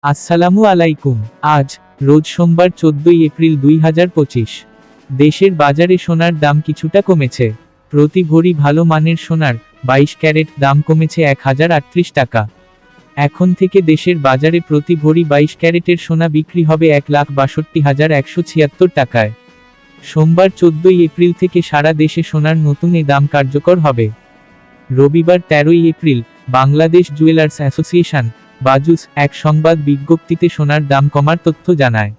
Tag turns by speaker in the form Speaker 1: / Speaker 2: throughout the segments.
Speaker 1: আসসালামু আলাইকুম। আজ রোজ সোমবার 14 এপ্রিল 2025। দেশের বাজারে সোনার দাম কিছুটা কমেছে। প্রতি ভরি ভালো মানের সোনার 22 ক্যারেট দাম কমেছে 1038 টাকা। এখন থেকে দেশের বাজারে প্রতি ভরি 22 ক্যারেটের সোনা বিক্রি হবে 1,62,176 টাকায়। সোমবার 14 এপ্রিল থেকে সারা দেশে সোনার নতুন এ দাম কার্যকর হবে। রবিবার 13 April Bangladesh jewellers association BAJUS এক সংবাদ বিজ্ঞপ্তিতে সোনার দাম কমার তথ্য জানায়।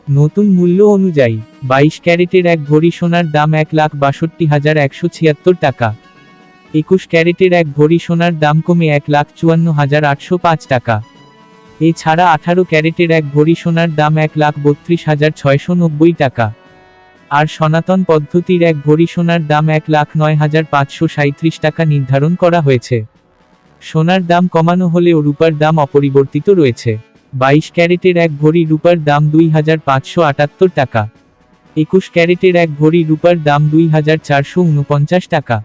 Speaker 1: নতুন মূল্য অনুযায়ী 22 ক্যারেটের এক ভরি সোনার দাম 1,62,176 টাকা। 21 ক্যারেটের এক ভরি সোনার দাম কমে 1,54,805 টাকা। এছাড়া 18 ক্যারেটের এক ভরি সোনার দাম 1,32,690 টাকা। আর সনাতন পদ্ধতির এক ভরি সোনার দাম 1,09,537 টাকা নির্ধারণ করা হয়েছে। সোনার দাম কমানো হলেও রূপার দাম অপরিবর্তিত রয়েছে। 22 ক্যারেটের এক ভরি রূপার দাম 2,578 টাকা। 21 ক্যারেটের এক ভরি রূপার দাম 2,449 টাকা।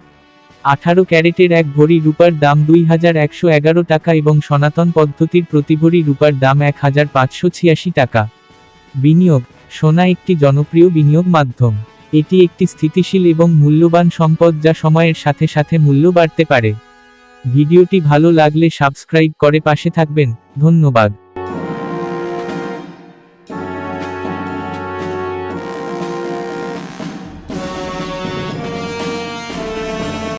Speaker 1: 18 ক্যারেটের এক ভরি রূপার দাম 2,111 টাকা এবং সনাতন পদ্ধতির প্রতি ভরি রূপার দাম 1,586 টাকা। বিনিয়োগ: সোনা একটি জনপ্রিয় বিনিয়োগ মাধ্যম। এটি একটি স্থিতিশীল এবং মূল্যবান সম্পদ যা সময়ের সাথে সাথে মূল্য বাড়তে পারে। ভিডিওটি ভালো লাগলে সাবস্ক্রাইব করে পাশে থাকবেন। ধন্যবাদ।